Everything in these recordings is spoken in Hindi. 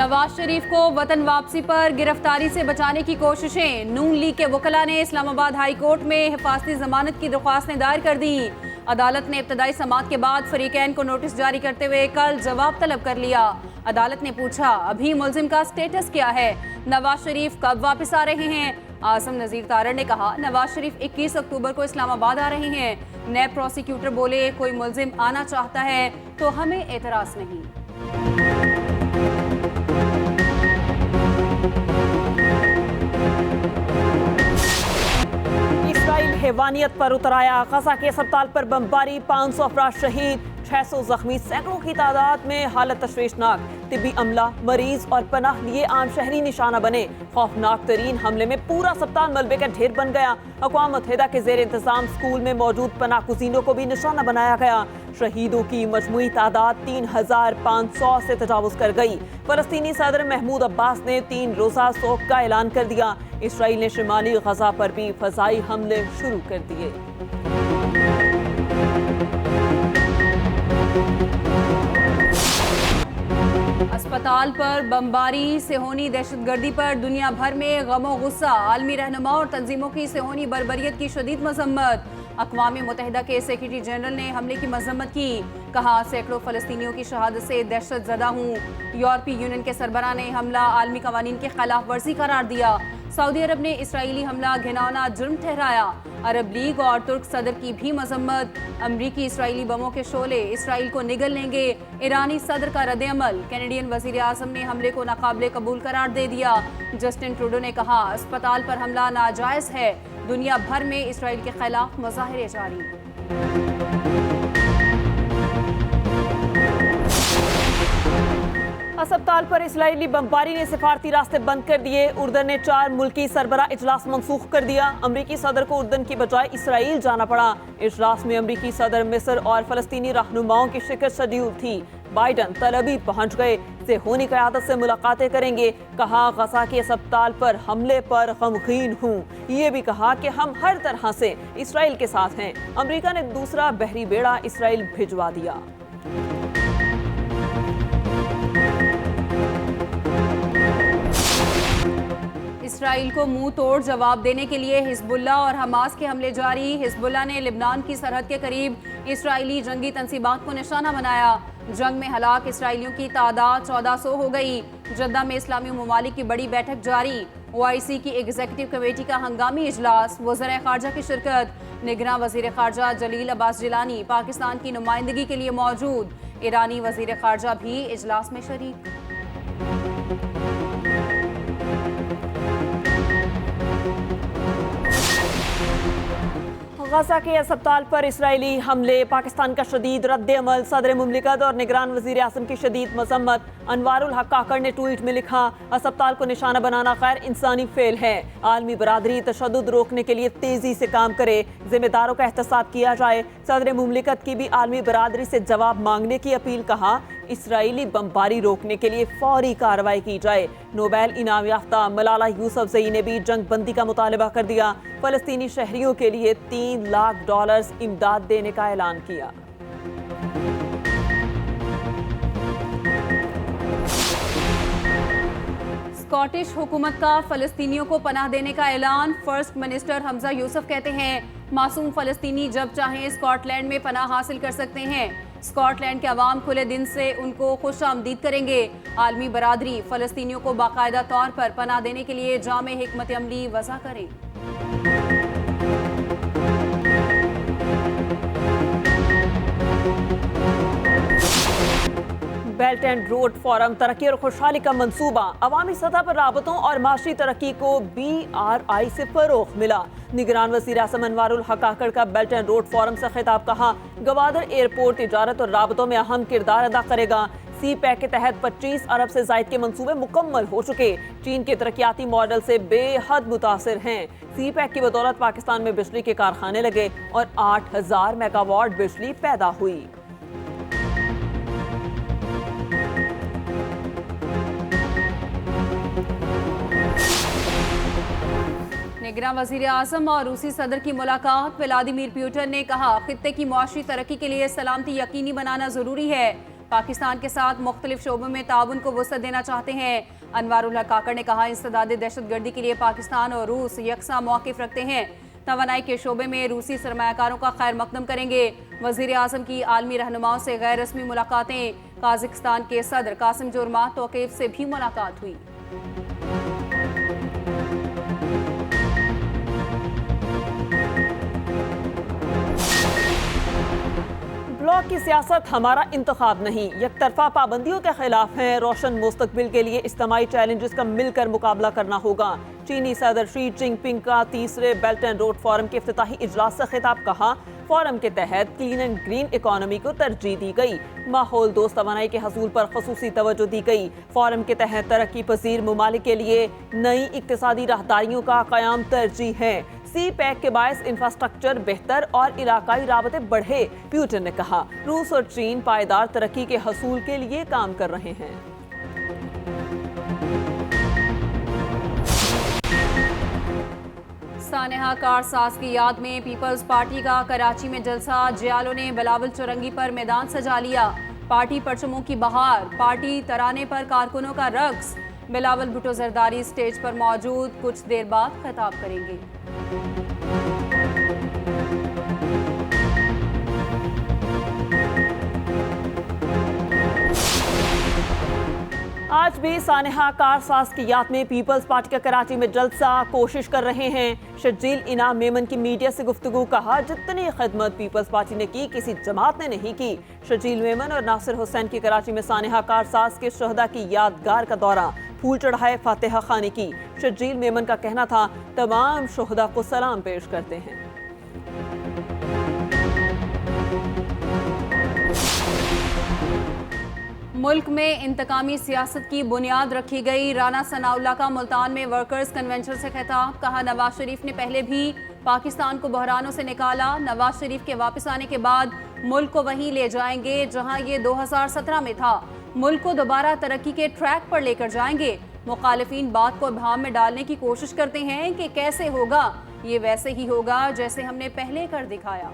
नवाज शरीफ को वतन वापसी पर गिरफ्तारी से बचाने की कोशिशें। नून लीग के वकला ने इस्लामाबाद हाई कोर्ट में हिफाजती जमानत की दरख्वास्तें दायर कर दी। अदालत ने इब्तदाई समाअत के बाद फरीकैन को नोटिस जारी करते हुए कल जवाब तलब कर लिया। अदालत ने पूछा, अभी मुलजिम का स्टेटस क्या है? नवाज शरीफ कब वापस आ रहे हैं? आसम नज़ीर तारड़ ने कहा, नवाज शरीफ 21 अक्टूबर को इस्लामाबाद आ रहे हैं। नैब प्रोसिक्यूटर बोले, कोई मुलजिम आना चाहता है तो हमें एतराज़ नहीं। इसराइल हैवानियत पर उतर आया। गजा के अस्पताल पर बमबारी, 500 अफराद शहीद, 600 जख्मी, सैकड़ों की तादाद में हालत तशवीशनाक। तिब्बी अमला, मरीज और पनाह लिए आम शहरी निशाना बने। खौफनाक तरीन हमले में पूरा अस्पताल मलबे का ढेर बन गया। अक़वाम मुत्तहिदा के ज़ेर इंतज़ाम स्कूल में मौजूद पनाह गुज़ीनों को भी निशाना बनाया गया। शहीदों की मजमूई तादाद 3500 से तजावुज़ कर गई। फ़लस्तीनी सदर महमूद अब्बास ने 3 रोज़ा सोग का ऐलान कर दिया। इसराइल ने शिमाली गजा पर भी फ़ज़ाई हमले शुरू कर दिए। अस्पताल पर बमबारी, सेहोनी दहशतगर्दी पर दुनिया भर में गमो गुस्सा। आलमी रहनुमा और तंजीमों की सेहोनी बर्बरियत की शदीद मजम्मत। अक़वाम मुत्तहिदा के सेक्रेटरी जनरल ने हमले की मजम्मत की। कहा, सैकड़ों फ़लस्तीनियों की शहादत से दहशत ज़दा हूँ। यूरोपीय यूनियन के सरबराह ने हमला आलमी कवानीन के खिलाफ वर्जी करार दिया। सऊदी अरब ने इसराइली हमला घिनौना जुर्म ठहराया। अरब लीग और तुर्क सदर की भी मजम्मत। अमरीकी इसराइली बमों के शोले इसराइल को निगल लेंगे। ईरानी सदर का रद्द-ए-अमल। कैनेडियन वज़ीर आज़म ने हमले को नाकाबिले कबूल करार दे दिया। जस्टिन ट्रूडो ने कहा, अस्पताल पर हमला नाजायज़ है। दुनिया भर में इसराइल के खिलाफ मुज़ाहरे जारी। अस्पताल पर इसराइली बमबारी ने सिफारती रास्ते बंद कर दिए। उर्दन ने 4 मुल्की सरबरा इजलास मनसूख कर दिया। अमरीकी सदर को उर्दन की बजाय इसराइल जाना पड़ा। इजलास में अमरीकी सदर मिस्र और फलस्तीनी रहनुमाओं की शिरकत शेड्यूल थी। बाइडन तल अवीव पहुंच गए। सेहोनी क़यादत से मुलाकातें करेंगे। कहा, गजा के अस्पताल पर हमले पर गमगीन हूँ। ये भी कहा कि हम हर तरह से इसराइल के साथ हैं। अमरीका ने दूसरा बहरी बेड़ा इसराइल भिजवा दिया। इसराइल को मुंह तोड़ जवाब देने के लिए हिजबुल्लाह और हमास के हमले जारी। हिजबुल्लाह ने लेबनान की सरहद के करीब इसराइली जंगी तंसीबात को निशाना बनाया। जंग में हलाक इसराइलियों की तादाद 1400 हो गई। जद्दा में इस्लामी ममालिक की बड़ी बैठक जारी। OIC की एग्जीक्यूटिव कमेटी का हंगामी इजलास। वज़ीर ख़ारजा की शिरकत। निगरां वज़ीर ख़ारजा जलील अब्बास जिलानी पाकिस्तान की नुमाइंदगी के लिए मौजूद। ईरानी वज़ीर ख़ारजा भी इजलास में शरीक। गजा के अस्पताल पर इसराइली हमले, पाकिस्तान का शदीद रद्द-ए-अमल, सदर मुमलिकत और निगरान वज़ीर आज़म की शदीद मज़म्मत। अनवारुल हक काकड़ ने ट्वीट में लिखा, अस्पताल को निशाना बनाना गैर इंसानी फेल है। आलमी बरादरी तशद्दुद रोकने के लिए तेज़ी से काम करे। जिम्मेदारों का एहतसाब किया जाए। सदर मुमलिकत की भी आलमी बरादरी से जवाब मांगने की अपील। कहा, इसराइली बमबारी रोकने के लिए फौरी कार्रवाई की जाए। नोबेल इनाम याफ्ता मलाला यूसुफजई ने भी जंग बंदी का मुतालबा कर दिया। फ़लस्तीनी शहरियों के लिए $3 लाख इमदाद देने का ऐलान किया। स्कॉटिश हुकूमत का फ़लस्तीनियों को पनाह देने का ऐलान। फर्स्ट मिनिस्टर हमजा यूसुफ कहते हैं, मासूम फ़लस्तीनी जब चाहें स्कॉटलैंड में पनाह हासिल कर सकते हैं। स्कॉटलैंड के अवाम खुले दिन से उनको खुश आमदीद करेंगे। आलमी बरादरी फ़लस्तीनियों को बाकायदा तौर पर पनाह देने के लिए जामे हिकमत अमली वज़ा करें। बेल्ट एंड रोड फोरम तरक्की और खुशहाली का मंसूबा। अवामी सतह पर राबतों और माशी तरक्की को BRI से फरोग मिला। निगरान वज़ीर आज़म अनवारुल हक काकड़ का बेल्ट एंड रोड फोरम से खिताब। कहा, गवादर एयरपोर्ट तिजारत और राबतों में अहम किरदार अदा करेगा। CPEC के तहत 25 अरब से ज़ायद के मंसूबे मुकम्मल हो चुके। चीन के तरक्याती मॉडल से बेहद मुतासिर हैं। CPEC की बदौलत पाकिस्तान में बिजली के कारखाने लगे और 8000 मेगावाट बिजली पैदा हुई। निगरान वज़ीर आज़म और रूसी सदर की मुलाकात। व्लादिमीर पुतिन ने कहा, खित्ते की मुआशी तरक्की के लिए सलामती यकीनी बनाना जरूरी है। पाकिस्तान के साथ मुख्तलिफ शोबों में ताउन को वसअत देना चाहते हैं। अनवारुल हक काकड़ ने कहा, इंसदाद दहशतगर्दी के लिए पाकिस्तान और रूस यकसा मौक़िफ़ रखते हैं। तवानाई के शोबे में रूसी सरमायाकारों का खैर मकदम करेंगे। वज़ीर आज़म की आलमी रहनुमाओं से गैर रस्मी मुलाकातें। काज़िकिस्तान के सदर कासिम जोरमाह तौक़ीफ़ से भी मुलाकात हुई। ब्लॉक की सियासत हमारा इंतखाब नहीं, एकतरफा पाबंदियों के खिलाफ हैं। रोशन मुस्तकबिल के लिए इज्तिमाई चैलेंजेस का मिलकर मुकाबला करना होगा। चीनी सदर शी जिनपिंग का तीसरे बेल्ट एंड रोड फोरम के इफ्तिताही इजलास से खिताब। कहा, फोरम के तहत क्लीन एंड ग्रीन इकोनॉमी को तरजीह दी गई। माहौल दोस्त तवानाई के हसूल पर खसूसी तवज्जो दी गई। फोरम के तहत तरक्की पजीर ममालिक के लिए नई इक्तिसादी राहदारियों का क़याम तरजीह है। सी पैक के बायस इंफ्रास्ट्रक्चर बेहतर और इलाकाई राबते बढ़े। प्यूटन ने कहा, रूस और चीन पायदार तरक्की के हसूल के लिए काम कर रहे हैं। सानेहा कारसाज की याद में पीपल्स पार्टी का कराची में जलसा। जियालों ने बिलावल चौरंगी पर मैदान सजा लिया। पार्टी परचमों की बहार, पार्टी तराने पर कारकुनों का रक्स। बिलावल भुट्टो जरदारी स्टेज पर मौजूद, कुछ देर बाद खिताब करेंगे। आज भी सानेहा कारसाज की याद में पीपल्स पार्टी का कराची में जलसा। कोशिश कर रहे हैं शर्जील इनाम मेमन की मीडिया से गुफ्तगू। कहा, जितनी खिदमत पीपल्स पार्टी ने की किसी जमात ने नहीं की। शर्जील मेमन और नासिर हुसैन की कराची में सानेहा कारसाज के शहदा की यादगार का दौरा। फूल चढ़ाए, फातिहा खानी की। शर्जील मेमन का कहना था, तमाम शहदा को सलाम पेश करते हैं। मुल्क में इंतकामी सियासत की बुनियाद रखी गई। राना सनाउल्लाह का मुल्तान में वर्कर्स कन्वेंशन से खिताब। कहा, नवाज शरीफ ने पहले भी पाकिस्तान को बहरानों से निकाला। नवाज शरीफ के वापस आने के बाद मुल्क को वहीं ले जाएंगे जहां ये 2017 में था। मुल्क को दोबारा तरक्की के ट्रैक पर लेकर जाएंगे। मुखालिफिन बात को इब्हाम में डालने की कोशिश करते हैं कि कैसे होगा। ये वैसे ही होगा जैसे हमने पहले कर दिखाया।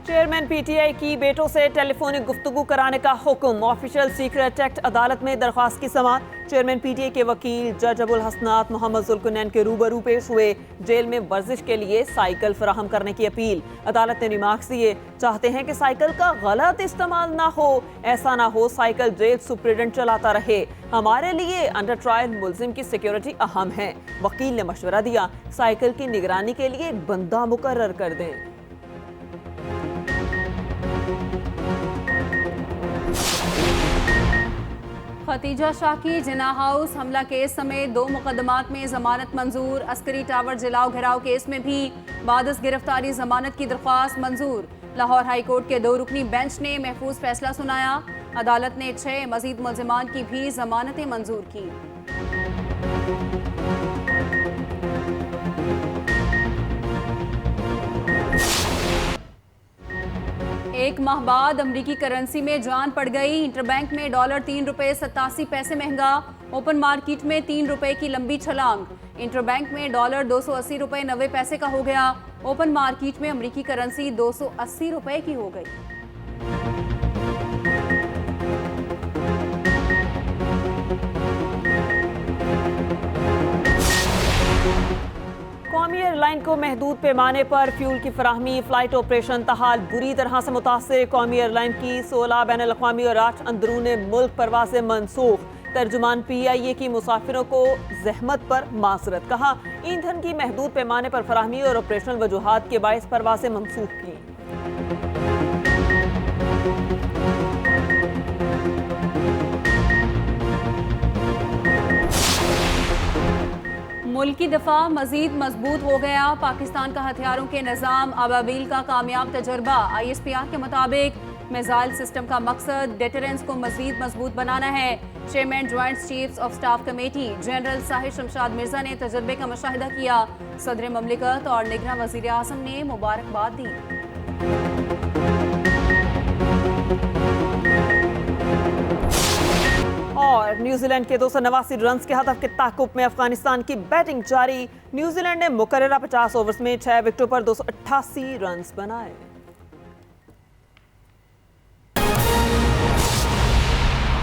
चेयरमैन पीटीआई की बेटों से टेलीफोनिक गुफ्तगू कराने का हुक्म। ऑफिशियल सीक्रेट एक्ट अदालत में दरख्वास्त की समाअत। चेयरमैन पीटीआई के वकील जज अबुल हसनात मोहम्मद जुल्कुनैन के रूबरू पेश हुए। जेल में वर्जिश के लिए साइकिल फराहम करने की अपील। अदालत ने रिमार्क्स दिए, चाहते हैं कि साइकिल का गलत इस्तेमाल ना हो। ऐसा ना हो साइकिल जेल सुप्रीडेंट चलाता रहे। हमारे लिए अंडर ट्रायल मुलजिम की सिक्योरिटी अहम है। वकील ने मशवरा दिया, साइकिल की निगरानी के लिए एक बंदा मुकर्रर कर दें। खतीजा शाह की जिना हाउस हमला केस समेत 2 मुकदमात में जमानत मंजूर। अस्करी टावर जलाओ घिराव केस में भी बादस गिरफ्तारी जमानत की दरख्वास्त मंजूर। लाहौर हाई कोर्ट के 2 रुकनी बेंच ने महफूज फैसला सुनाया। अदालत ने 6 मजीद मुल्जिमान की भी जमानतें मंजूर की। एक माह बाद अमरीकी करेंसी में जान पड़ गई। इंटरबैंक में डॉलर $3.87 महंगा। ओपन मार्केट में ₹3 की लंबी छलांग। इंटरबैंक में डॉलर $280.90 का हो गया। ओपन मार्केट में अमरीकी करेंसी $280 की हो गई। कौमी एयरलाइन को महदूद पैमाने पर फ्यूल की फराहमी। फ्लाइट ऑपरेशन तहाल बुरी तरह से मुतासर। कौमी एयरलाइन की 16 बैनुल-अक़वामी और 8 अंदरूने मुल्क परवाज़ें मनसूख। तर्जुमान PIA की मुसाफिरों को जहमत पर माजरत। कहा, ईंधन की महदूद पैमाने पर फराहमी और ऑपरेशनल वजूहात के बायस परवाज़ें मनसूख की। मुल्क की दफा मजीद मजबूत हो गया। पाकिस्तान का हथियारों के निज़ाम अबाबील का कामयाब तजर्बा। ISPR के मुताबिक मिसाइल सिस्टम का मकसद डेटरेंस को मजीद मजबूत बनाना है। Chairman joint chiefs of staff committee general Sahir Shamshad Mirza ने तजर्बे का मुशाहिदा किया। सदर ममलिकत और निगरान वज़ीर आज़म ने मुबारकबाद दी। और न्यूजीलैंड के 289 रन के हदफ के ताकुब में अफगानिस्तान की बैटिंग जारी। न्यूजीलैंड ने मुकर्ररा 50 ओवर्स में 6 विकेटों पर 288 रन बनाए।